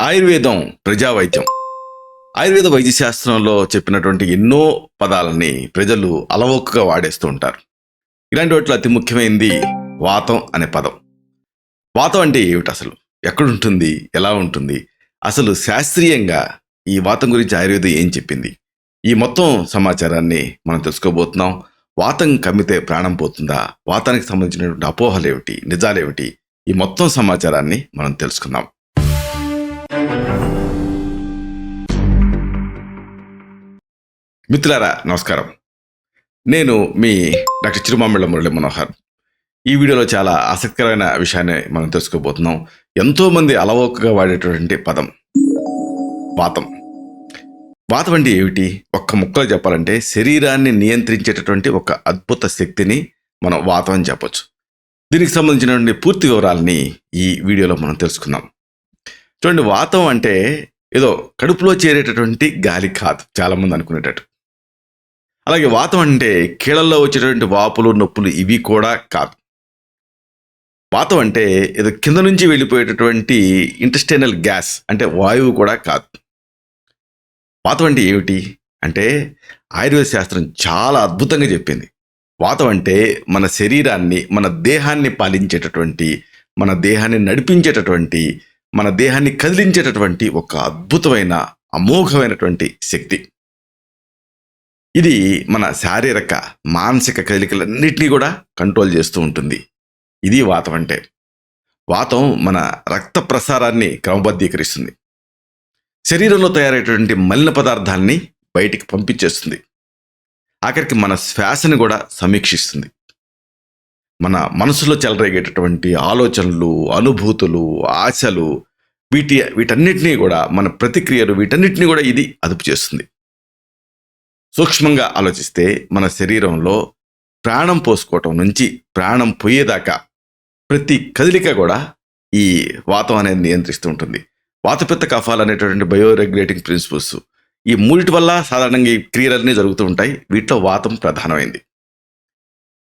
ఆయుర్వేదం ప్రజావైద్యం. ఆయుర్వేద వైద్య శాస్త్రంలో చెప్పినటువంటి ఎన్నో పదాలని ప్రజలు అలవోకగా వాడేస్తూ ఉంటారు. ఇలాంటి వాటిలో అతి ముఖ్యమైనది వాతం అనే పదం. వాతం అంటే ఏమిటి అసలు? ఎక్కడుంటుంది? ఎలా ఉంటుంది? అసలు శాస్త్రీయంగా ఈ వాతం గురించి ఆయుర్వేదం ఏం చెప్పింది? ఈ మొత్తం సమాచారాన్ని మనం తెలుసుకోబోతున్నాం. వాతం కమ్మితే ప్రాణం పోతుందా? వాతానికి సంబంధించినటువంటి అపోహలేమిటి? నిజాలేమిటి? ఈ మొత్తం సమాచారాన్ని మనం తెలుసుకుందాం. మిత్రులారా నమస్కారం. నేను మీ డాక్టర్ చిరుమామిళ్ళ మురళి మనోహర్. ఈ వీడియోలో చాలా ఆసక్తికరమైన విషయాన్ని మనం తెలుసుకోబోతున్నాం. ఎంతోమంది అలవోకగా వాడేటటువంటి పదం వాతం. వాతం అంటే ఏమిటి? ఒక్క ముక్కలో చెప్పాలంటే శరీరాన్ని నియంత్రించేటటువంటి ఒక అద్భుత శక్తిని మనం వాతం అని చెప్పొచ్చు. దీనికి సంబంధించినటువంటి పూర్తి వివరాలని ఈ వీడియోలో మనం తెలుసుకుందాం. చూడండి, వాతం అంటే ఏదో కడుపులో చేరేటటువంటి గాలి కాదు, చాలామంది అనుకునేటట్టు. అలాగే వాతం అంటే కీళ్ళల్లో వచ్చేటువంటి వాపులు, నొప్పులు ఇవి కూడా కాదు. వాతం అంటే ఏదో కింద నుంచి వెళ్ళిపోయేటటువంటి ఇంటెస్టైనల్ గ్యాస్ అంటే వాయువు కూడా కాదు. వాతం అంటే ఏమిటి అంటే ఆయుర్వేద శాస్త్రం చాలా అద్భుతంగా చెప్పింది. వాతం అంటే మన శరీరాన్ని, మన దేహాన్ని పాలించేటటువంటి, మన దేహాన్ని నడిపించేటటువంటి, మన దేహాన్ని కదిలించేటటువంటి ఒక అద్భుతమైన అమోఘమైనటువంటి శక్తి. ఇది మన శారీరక మానసిక కదలికలన్నింటినీ కూడా కంట్రోల్ చేస్తూ ఉంటుంది. ఇది వాతం అంటే. వాతం మన రక్త ప్రసారాన్ని క్రమబద్ధీకరిస్తుంది. శరీరంలో తయారయ్యేటువంటి మలిన పదార్థాలని బయటికి పంపించేస్తుంది. ఆఖరికి మన శ్వాసని కూడా సమీక్షిస్తుంది. మన మనసులో చెలరేగేటటువంటి ఆలోచనలు, అనుభూతులు, ఆశలు, వీటన్నిటినీ కూడా, మన ప్రతిక్రియలు, వీటన్నిటినీ కూడా ఇది అదుపు చేస్తుంది. సూక్ష్మంగా ఆలోచిస్తే మన శరీరంలో ప్రాణం పోసుకోవటం నుంచి ప్రాణం పోయేదాకా ప్రతి కదలిక కూడా ఈ వాతం అనేది నియంత్రిస్తూ ఉంటుంది. వాతపిత్త కఫాలు అనేటటువంటి బయోరెగ్యులేటింగ్ ప్రిన్సిపల్స్, ఈ మూడిటి వల్ల సాధారణంగా ఈ క్రియలన్నీ జరుగుతూ ఉంటాయి. వీటిలో వాతం ప్రధానమైంది.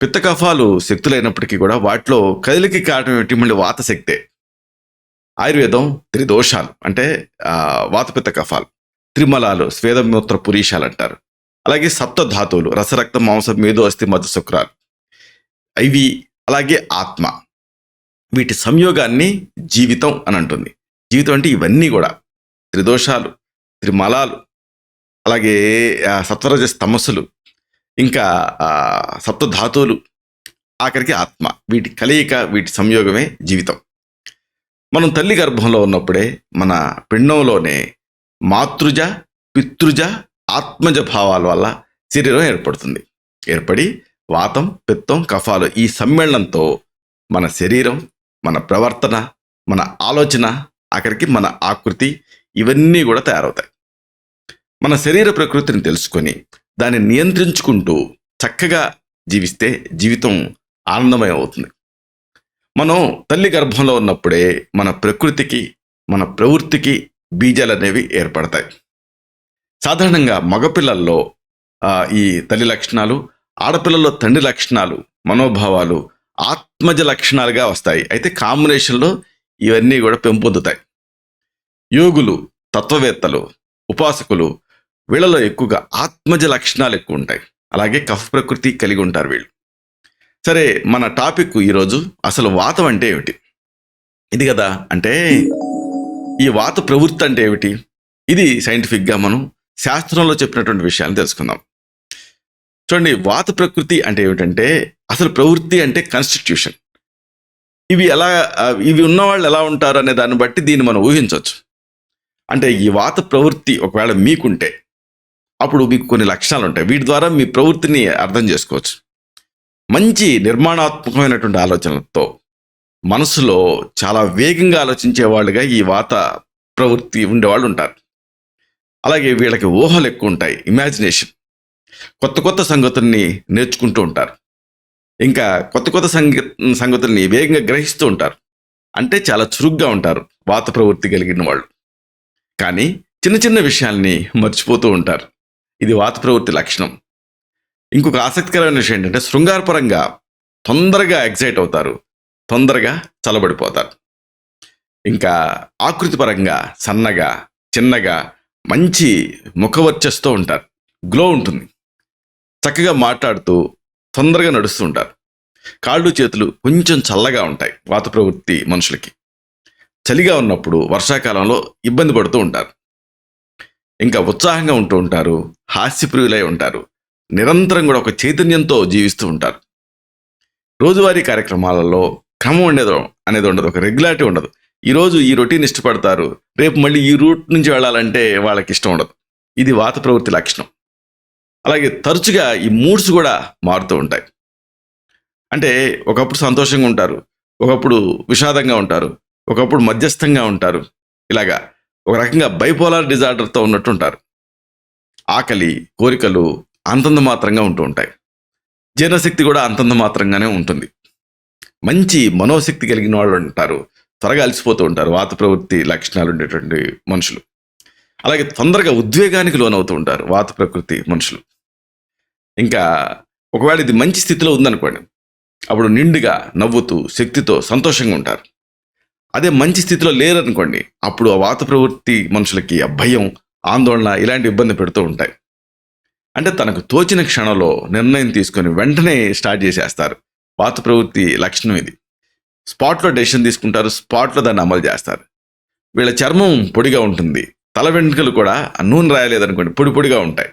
పిత్త కఫాలు శక్తులైనప్పటికీ కూడా వాటిలో కదలికి కారణం ఏమిటి? మళ్ళీ వాత శక్తే. ఆయుర్వేదం త్రిదోషాలు అంటే వాతపిత్త కఫాలు, త్రిమలాలు, స్వేదమూత్ర పురీషాలు అంటారు. అలాగే సప్తధాతువులు, రసరక్త మాంసం మేధో అస్థి మధ్య శుక్రాలు, ఇవి. అలాగే ఆత్మ, వీటి సంయోగాన్ని జీవితం అని అంటుంది. జీవితం అంటే ఇవన్నీ కూడా త్రిదోషాలు, త్రిమలాలు, అలాగే సత్వరజ తమస్సులు, ఇంకా సప్తధాతువులు, ఆఖరికి ఆత్మ. వీటి కలయిక, వీటి సంయోగమే జీవితం. మనం తల్లి గర్భంలో ఉన్నప్పుడే మన పిండంలోనే మాతృజ, పితృజ, ఆత్మజ భావాల వల్ల శరీరం ఏర్పడి వాతం, పిత్తం, కఫాలు ఈ సమ్మేళనంతో మన శరీరం, మన ప్రవర్తన, మన ఆలోచన, ఆఖరికి మన ఆకృతి, ఇవన్నీ కూడా తయారవుతాయి. మన శరీర ప్రకృతిని తెలుసుకొని దాన్ని నియంత్రించుకుంటూ చక్కగా జీవిస్తే జీవితం ఆనందమయం అవుతుంది. మనం తల్లి గర్భంలో ఉన్నప్పుడే మన ప్రకృతికి, మన ప్రవృత్తికి బీజాలు అనేవి ఏర్పడతాయి. సాధారణంగా మగపిల్లల్లో ఈ తల్లి లక్షణాలు, ఆడపిల్లల్లో తండ్రి లక్షణాలు, మనోభావాలు ఆత్మజ లక్షణాలుగా వస్తాయి. అయితే కాంబినేషన్లో ఇవన్నీ కూడా పెంపొందుతాయి. యోగులు, తత్వవేత్తలు, ఉపాసకులు, వీళ్ళలో ఎక్కువగా ఆత్మజ లక్షణాలు ఎక్కువ ఉంటాయి. అలాగే కఫ ప్రకృతి కలిగి ఉంటారు వీళ్ళు. సరే, మన టాపిక్ ఈరోజు అసలు వాతం అంటే ఏమిటి? ఇది కదా. అంటే ఈ వాత ప్రవృత్తి అంటే ఏమిటి? ఇది సైంటిఫిక్గా మనం శాస్త్రంలో చెప్పినటువంటి విషయాన్ని తెలుసుకుందాం. చూడండి, వాత ప్రకృతి అంటే ఏమిటంటే, అసలు ప్రవృత్తి అంటే కాన్స్టిట్యూషన్. ఇవి ఉన్నవాళ్ళు ఎలా ఉంటారు అనే దాన్ని బట్టి దీన్ని మనం ఊహించవచ్చు. అంటే ఈ వాత ప్రవృత్తి ఒకవేళ మీకుంటే అప్పుడు మీకు కొన్ని లక్షణాలు ఉంటాయి. వీటి ద్వారా మీ ప్రవృత్తిని అర్థం చేసుకోవచ్చు. మంచి నిర్మాణాత్మకమైనటువంటి ఆలోచనలతో మనసులో చాలా వేగంగా ఆలోచించే వాళ్ళుగా ఈ వాత ప్రవృత్తి ఉండేవాళ్ళు ఉంటారు. అలాగే వీళ్ళకి ఊహలు ఎక్కువ ఉంటాయి, ఇమాజినేషన్. కొత్త కొత్త సంగతుల్ని నేర్చుకుంటూ ఉంటారు. ఇంకా కొత్త కొత్త సంగతుల్ని వేగంగా గ్రహిస్తూ ఉంటారు. అంటే చాలా చురుగ్గా ఉంటారు వాత ప్రవృత్తి కలిగిన వాళ్ళు. కానీ చిన్న చిన్న విషయాల్ని మర్చిపోతూ ఉంటారు. ఇది వాత ప్రవృత్తి లక్షణం. ఇంకొక ఆసక్తికరమైన విషయం ఏంటంటే, శృంగారపరంగా తొందరగా ఎగ్జైట్ అవుతారు, తొందరగా చల్లబడిపోతారు. ఇంకా ఆకృతి పరంగా సన్నగా, చిన్నగా, మంచి ముఖవర్చస్తో ఉంటారు. గ్లో ఉంటుంది. చక్కగా మాట్లాడుతూ తొందరగా నడుస్తూ ఉంటారు. కాళ్ళు చేతులు కొంచెం చల్లగా ఉంటాయి వాత ప్రవృత్తి మనుషులకి. చలిగా ఉన్నప్పుడు వర్షాకాలంలో ఇబ్బంది పడుతూ ఉంటారు. ఇంకా ఉత్సాహంగా ఉంటూ ఉంటారు. హాస్యప్రియులై ఉంటారు. నిరంతరం కూడా ఒక చైతన్యంతో జీవిస్తూ ఉంటారు. రోజువారీ కార్యక్రమాలలో క్రమం అనేది ఉండదు. ఒక రెగ్యులారిటీ ఉండదు. ఈరోజు ఈ రొటీన్ ఇష్టపడతారు, రేపు మళ్ళీ ఈ రూట్ నుంచి వెళ్ళాలంటే వాళ్ళకి ఇష్టం ఉండదు. ఇది వాత ప్రవృత్తి లక్షణం. అలాగే తరచుగా ఈ మూడ్స్ కూడా మారుతూ ఉంటాయి. అంటే ఒకప్పుడు సంతోషంగా ఉంటారు, ఒకప్పుడు విషాదంగా ఉంటారు, ఒకప్పుడు మధ్యస్థంగా ఉంటారు. ఇలాగా ఒక రకంగా బైపోలార్ డిజార్డర్తో ఉన్నట్టు ఉంటారు. ఆకలి, కోరికలు అంతంత మాత్రంగా ఉంటూ ఉంటాయి. జీర్ణశక్తి కూడా అంతంత మాత్రంగానే ఉంటుంది. మంచి మనోశక్తి కలిగిన వాళ్ళు ఉంటారు. త్వరగా అలసిపోతూ ఉంటారు వాత ప్రవృత్తి లక్షణాలు ఉండేటువంటి మనుషులు. అలాగే తొందరగా ఉద్వేగానికి లోనవుతూ ఉంటారు వాత ప్రకృతి మనుషులు. ఇంకా ఒకవేళ ఇది మంచి స్థితిలో ఉందనుకోండి, అప్పుడు నిండుగా నవ్వుతూ శక్తితో సంతోషంగా ఉంటారు. అదే మంచి స్థితిలో లేరనుకోండి, అప్పుడు ఆ వాత ప్రవృత్తి మనుషులకి ఆ భయం, ఆందోళన ఇలాంటి ఇబ్బంది పెడుతూ ఉంటాయి. అంటే తనకు తోచిన క్షణంలో నిర్ణయం తీసుకొని వెంటనే స్టార్ట్ చేసేస్తారు. వాత ప్రవృత్తి లక్షణం ఇది. స్పాట్లో డెసిషన్ తీసుకుంటారు, స్పాట్లో దాన్ని అమలు చేస్తారు. వీళ్ళ చర్మం పొడిగా ఉంటుంది. తల వెంట్రుకలు కూడా నూనె రాయలేదనుకోండి పొడి పొడిగా ఉంటాయి.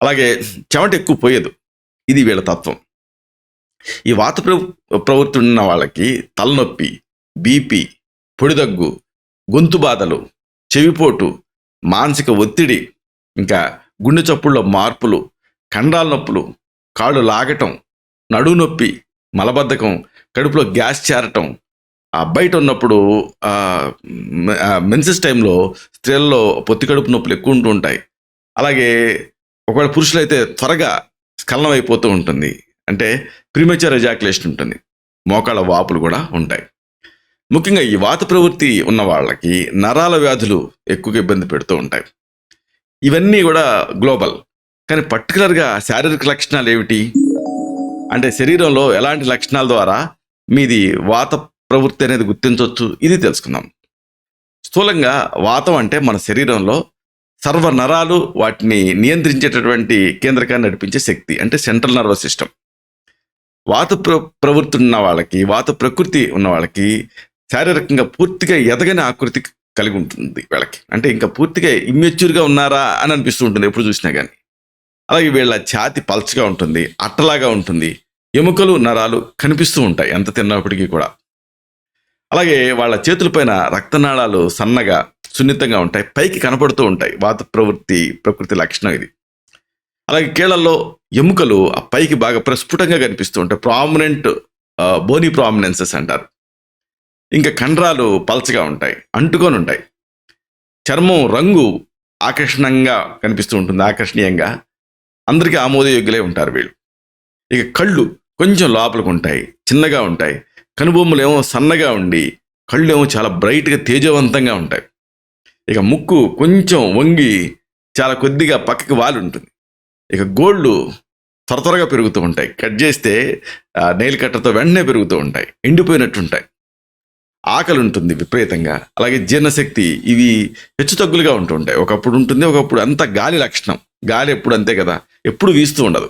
అలాగే చెమట ఎక్కువ పోయేదు. ఇది వీళ్ళ తత్వం. ఈ వాత ప్రవృత్తి ఉన్న వాళ్ళకి తలనొప్పి, బీపీ, పొడిదగ్గు, గొంతు బాధలు, చెవిపోటు, మానసిక ఒత్తిడి, ఇంకా గుండె చప్పుల్లో మార్పులు, కండరాల నొప్పులు, కాళ్ళు లాగటం, నడువు నొప్పి, మలబద్ధకం, కడుపులో గ్యాస్ చేరటం, బయట ఉన్నప్పుడు మెన్సెస్ టైంలో స్త్రీలలో పొత్తి కడుపు నొప్పులు ఎక్కువ ఉంటూ ఉంటాయి. అలాగే ఒకవేళ పురుషులైతే త్వరగా స్ఖలనం అయిపోతూ ఉంటుంది. అంటే ప్రీమెచ్యూర్ ఎజాక్యులేషన్ ఉంటుంది. మోకాళ్ళ వాపులు కూడా ఉంటాయి. ముఖ్యంగా ఈ వాత ప్రవృత్తి ఉన్న వాళ్ళకి నరాల వ్యాధులు ఎక్కువగా ఇబ్బంది పెడుతూ ఉంటాయి. ఇవన్నీ కూడా గ్లోబల్. కానీ పర్టికులర్గా శారీరక లక్షణాలు ఏమిటి అంటే శరీరంలో ఎలాంటి లక్షణాల ద్వారా మీది వాత ప్రవృత్తి అనేది గుర్తించవచ్చు, ఇది తెలుసుకుందాం. స్థూలంగా వాతం అంటే మన శరీరంలో సర్వ నరాలు వాటిని నియంత్రించేటటువంటి కేంద్రకాన్ని నడిపించే శక్తి, అంటే సెంట్రల్ నర్వస్ సిస్టమ్. వాత ప్రవృత్తి ఉన్న వాళ్ళకి, వాత ప్రకృతి ఉన్న వాళ్ళకి శారీరకంగా పూర్తిగా ఎదగని ఆకృతి కలిగి ఉంటుంది వీళ్ళకి. అంటే ఇంకా పూర్తిగా ఇమ్మెచ్యూర్గా ఉన్నారా అని అనిపిస్తూ ఉంటుంది ఎప్పుడు చూసినా కానీ. అలాగే వీళ్ళ ఛాతి పల్చగా ఉంటుంది, అట్టలాగా ఉంటుంది, ఎముకలు నరాలు కనిపిస్తూ ఉంటాయి ఎంత తిన్నప్పటికీ కూడా. అలాగే వాళ్ళ చేతులపైన రక్తనాళాలు సన్నగా సున్నితంగా ఉంటాయి, పైకి కనపడుతూ ఉంటాయి. వాత ప్రకృతి లక్షణం ఇది. అలాగే కీళ్ళల్లో ఎముకలు ఆ పైకి బాగా ప్రస్ఫుటంగా కనిపిస్తూ ఉంటాయి, ప్రామినెంట్ బోనీ ప్రామినెన్సెస్ అంటారు. ఇంకా కండరాలు పల్చగా ఉంటాయి, అంటుకొని ఉంటాయి. చర్మం రంగు ఆకర్షణంగా కనిపిస్తూ ఉంటుంది, ఆకర్షణీయంగా. అందరికీ ఆమోదయోగ్యులై ఉంటారు వీళ్ళు. ఇక కళ్ళు కొంచెం లోపలికి ఉంటాయి, చిన్నగా ఉంటాయి. కనుబొమ్మలు ఏమో సన్నగా ఉండి, కళ్ళు ఏమో చాలా బ్రైట్గా తేజవంతంగా ఉంటాయి. ఇక ముక్కు కొంచెం వంగి చాలా కొద్దిగా పక్కకి వాలి ఉంటుంది. ఇక గోళ్ళు త్వరగా పెరుగుతూ ఉంటాయి, కట్ చేస్తే నెయిల్ కట్టర్తో వెంటనే పెరుగుతూ ఉంటాయి, ఎండిపోయినట్టు ఉంటాయి. ఆకలి ఉంటుంది విపరీతంగా. అలాగే జీర్ణశక్తి ఇవి హెచ్చు తగ్గులుగా ఉంటూ ఉంటాయి. ఒకప్పుడు ఉంటుంది, ఒకప్పుడు అంత గాలి లక్షణం. గాలి ఎప్పుడు అంతే కదా, ఎప్పుడు వీస్తూ ఉండదు.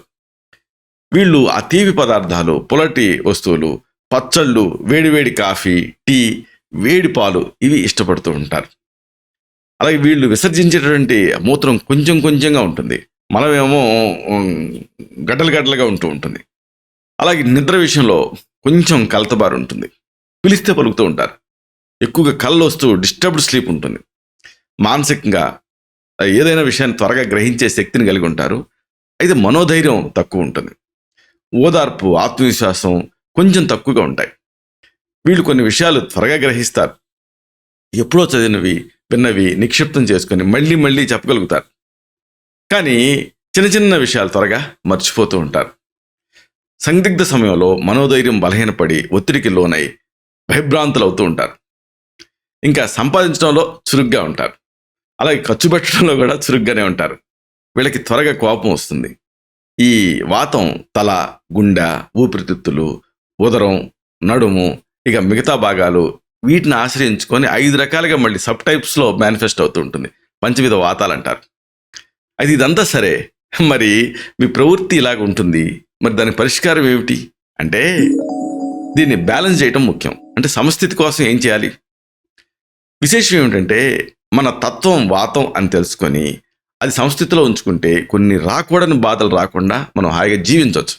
వీళ్ళు ఆ తీపి పదార్థాలు, పొలటి వస్తువులు, పచ్చళ్ళు, వేడివేడి కాఫీ, టీ, వేడి పాలు ఇవి ఇష్టపడుతూ ఉంటారు. అలాగే వీళ్ళు విసర్జించేటటువంటి మూత్రం కొంచెం కొంచెంగా ఉంటుంది, మనమేమో గడ్డలు గడ్డలుగా ఉంటూ ఉంటుంది. అలాగే నిద్ర విషయంలో కొంచెం కలతబారు ఉంటుంది, పిలిస్తే పలుకుతూ ఉంటారు. ఎక్కువగా కళ్ళు వస్తూ డిస్టర్బ్డ్ స్లీప్ ఉంటుంది. మానసికంగా ఏదైనా విషయాన్ని త్వరగా గ్రహించే శక్తిని కలిగి ఉంటారు. అయితే మనోధైర్యం తక్కువ ఉంటుంది. ఓదార్పు, ఆత్మవిశ్వాసం కొంచెం తక్కువగా ఉంటాయి. వీళ్ళు కొన్ని విషయాలు త్వరగా గ్రహిస్తారు. ఎప్పుడో చదివినవి, విన్నవి నిక్షిప్తం చేసుకొని మళ్ళీ మళ్ళీ చెప్పగలుగుతారు. కానీ చిన్న చిన్న విషయాలు త్వరగా మర్చిపోతూ ఉంటారు. సందిగ్ధ సమయంలో మనోధైర్యం బలహీనపడి ఒత్తిడికి లోనై భయభ్రాంతులు అవుతూ ఉంటారు. ఇంకా సంపాదించడంలో చురుగ్గా ఉంటారు. అలాగే ఖర్చు పెట్టడంలో కూడా చురుగ్గానే ఉంటారు. వీళ్ళకి త్వరగా కోపం వస్తుంది. ఈ వాతం తల, గుండె, ఊపిరితిత్తులు, ఉదరం, నడుము, ఇక మిగతా భాగాలు వీటిని ఆశ్రయించుకొని 5 రకాలుగా మళ్ళీ సబ్ టైప్స్లో మేనిఫెస్ట్ అవుతూ ఉంటుంది. పంచవిధ వాతాలు అంటారు. అయితే ఇదంతా సరే, మరి మీ ప్రవృత్తి ఇలాగ ఉంటుంది. మరి దాని పరిష్కారం ఏమిటి అంటే, దీన్ని బ్యాలెన్స్ చేయటం ముఖ్యం. అంటే సమస్థితి కోసం ఏం చేయాలి? విశేషం ఏమిటంటే, మన తత్వం వాతం అని తెలుసుకొని అది సంస్థితిలో ఉంచుకుంటే కొన్ని రాకూడని బాధలు రాకుండా మనం హాయిగా జీవించవచ్చు.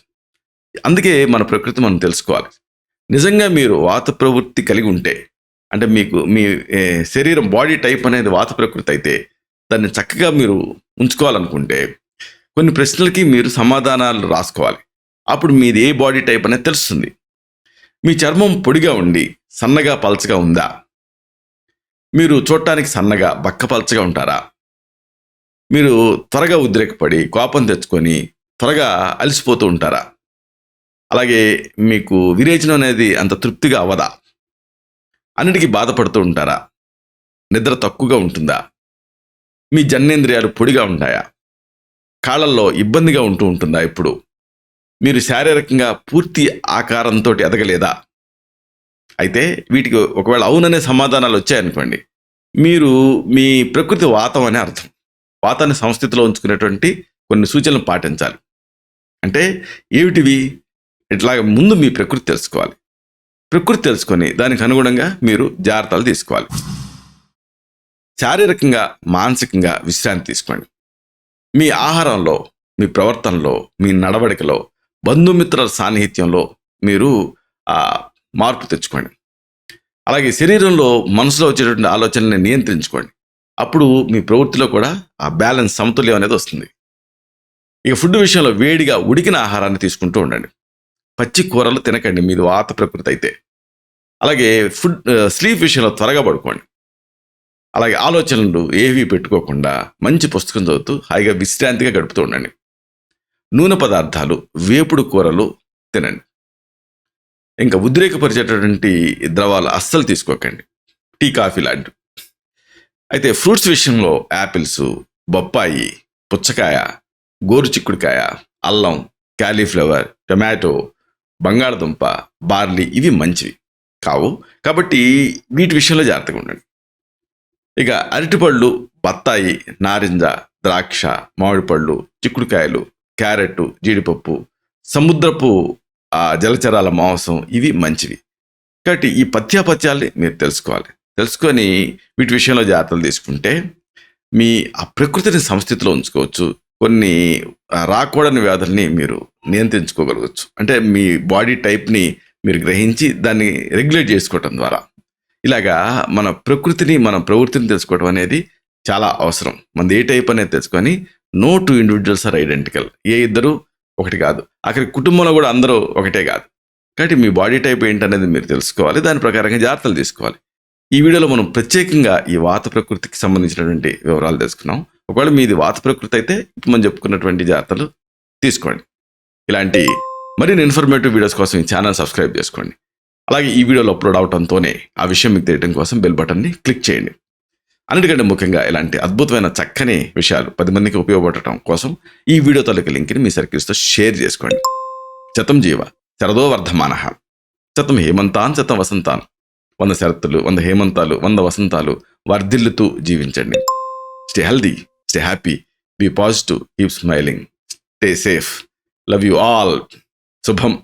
అందుకే మన ప్రకృతి మనం తెలుసుకోవాలి. నిజంగా మీరు వాత ప్రవృత్తి కలిగి ఉంటే, అంటే మీకు మీ శరీరం బాడీ టైప్ అనేది వాత ప్రకృతి అయితే, దాన్ని చక్కగా మీరు ఉంచుకోవాలనుకుంటే కొన్ని ప్రశ్నలకి మీరు సమాధానాలు రాసుకోవాలి. అప్పుడు మీది ఏ బాడీ టైప్ అనేది తెలుస్తుంది. మీ చర్మం పొడిగా ఉండి సన్నగా పల్చగా ఉందా? మీరు చూడటానికి సన్నగా బక్కపల్చగా ఉంటారా? మీరు త్వరగా ఉద్రేకపడి కోపం తెచ్చుకొని త్వరగా అలసిపోతూ ఉంటారా? అలాగే మీకు విరేచనం అనేది అంత తృప్తిగా అవ్వదా? అన్నిటికీ బాధపడుతూ ఉంటారా? నిద్ర తక్కువగా ఉంటుందా? మీ జననేంద్రియాలు పొడిగా ఉంటాయా? కాళ్ళల్లో ఇబ్బందిగా ఉంటూ ఉంటుందా? ఇప్పుడు మీరు శారీరకంగా పూర్తి ఆకారంతో ఎదగలేదా? అయితే వీటికి ఒకవేళ అవుననే సమాధానాలు వచ్చాయనుకోండి, మీరు మీ ప్రకృతి వాతం అనే అర్థం. వాతాన్ని సంస్థితిలో ఉంచుకునేటువంటి కొన్ని సూచనలు పాటించాలి. అంటే ఏమిటివి? ఇట్లాగ ముందు మీ ప్రకృతి తెలుసుకోవాలి. ప్రకృతి తెలుసుకొని దానికి అనుగుణంగా మీరు జాగ్రత్తలు తీసుకోవాలి. శారీరకంగా మానసికంగా విశ్రాంతి తీసుకోండి. మీ ఆహారంలో, మీ ప్రవర్తనలో, మీ నడవడికలో, బంధుమిత్రుల సాన్నిహిత్యంలో మీరు మార్పు తెచ్చుకోండి. అలాగే శరీరంలో మనసులో వచ్చేటువంటి ఆలోచనల్ని నియంత్రించుకోండి. అప్పుడు మీ ప్రవృత్తిలో కూడా ఆ బ్యాలెన్స్, సమతుల్యం అనేది వస్తుంది. ఇక ఫుడ్ విషయంలో వేడిగా ఉడికిన ఆహారాన్ని తీసుకుంటూ ఉండండి. పచ్చి కూరలు తినకండి మీది వాత ప్రకృతి అయితే. అలాగే స్లీప్ విషయంలో త్వరగా పడుకోండి. అలాగే ఆలోచనలు ఏవీ పెట్టుకోకుండా మంచి పుస్తకం చదువుతూ హాయిగా విశ్రాంతిగా గడుపుతూ ఉండండి. నూనె పదార్థాలు, వేపుడు కూరలు తినండి. ఇంకా ఉద్రేకపరిచేటటువంటి ద్రవాలు అస్సలు తీసుకోకండి, టీ కాఫీ లాంటివి. అయితే ఫ్రూట్స్ విషయంలో యాపిల్స్, బొప్పాయి, పుచ్చకాయ, గోరుచిక్కుడుకాయ, అల్లం, క్యాలీఫ్లవర్, టొమాటో, బంగాళదుంప, బార్లీ ఇవి మంచివి కావు. కాబట్టి వీటి విషయంలో జాగ్రత్తగా ఉండండి. ఇక అరటిపళ్ళు, బత్తాయి, నారింజ, ద్రాక్ష, మామిడిపళ్ళు, చిక్కుడుకాయలు, క్యారెట్, జీడిపప్పు, సముద్రపు జలచరాల మాంసం ఇవి మంచివి. కాబట్టి ఈ పథ్యాపథ్యాల్ని మీరు తెలుసుకోవాలి. తెలుసుకొని వీటి విషయంలో జాగ్రత్తలు తీసుకుంటే మీ ఆ ప్రకృతిని సంస్థితిలో ఉంచుకోవచ్చు. కొన్ని రాకూడని వ్యాధుల్ని మీరు నియంత్రించుకోగలగచ్చు. అంటే మీ బాడీ టైప్ని మీరు గ్రహించి దాన్ని రెగ్యులేట్ చేసుకోవటం ద్వారా ఇలాగా మన ప్రకృతిని, మన ప్రవృత్తిని తెలుసుకోవడం అనేది చాలా అవసరం. మనది ఏ టైప్ అనేది తెలుసుకొని, no two individuals are identical. ఏ ఇద్దరు ఒకటి కాదు. అక్కడి కుటుంబంలో కూడా అందరూ ఒకటే కాదు. కాబట్టి మీ బాడీ టైప్ ఏంటనేది మీరు తెలుసుకోవాలి. దాని ప్రకారంగా జాగ్రత్తలు తీసుకోవాలి. ఈ వీడియోలో మనం ప్రత్యేకంగా ఈ వాత ప్రకృతికి సంబంధించినటువంటి వివరాలు తెలుసుకున్నాం. ఒకవేళ మీది వాత ప్రకృతి అయితే ఇప్పుడు మనం చెప్పుకున్నటువంటి జాగ్రత్తలు తీసుకోండి. ఇలాంటి మరిన్ని ఇన్ఫర్మేటివ్ వీడియోస్ కోసం ఈ ఛానల్ సబ్స్క్రైబ్ చేసుకోండి. అలాగే ఈ వీడియోలో అప్లోడ్ అవడంతోనే ఆ విషయం మీకు తెలియడం కోసం బెల్ బటన్ని క్లిక్ చేయండి. అన్నిటికంటే ముఖ్యంగా ఇలాంటి అద్భుతమైన చక్కని విషయాలు 10 మందికి ఉపయోగపడటం కోసం ఈ వీడియో తాలూకు లింక్ని మీ సర్కిల్స్తో షేర్ చేసుకోండి. శతం జీవ శరదో వర్ధమానః. శతం హేమంతాన్ శతం వసంతాన్. 100 శరత్తులు, 100 హేమంతాలు, 100 వసంతాలు వర్ధిల్లుతూ జీవించండి. Stay healthy, stay happy, be positive, keep smiling, stay safe. Love you all. శుభం.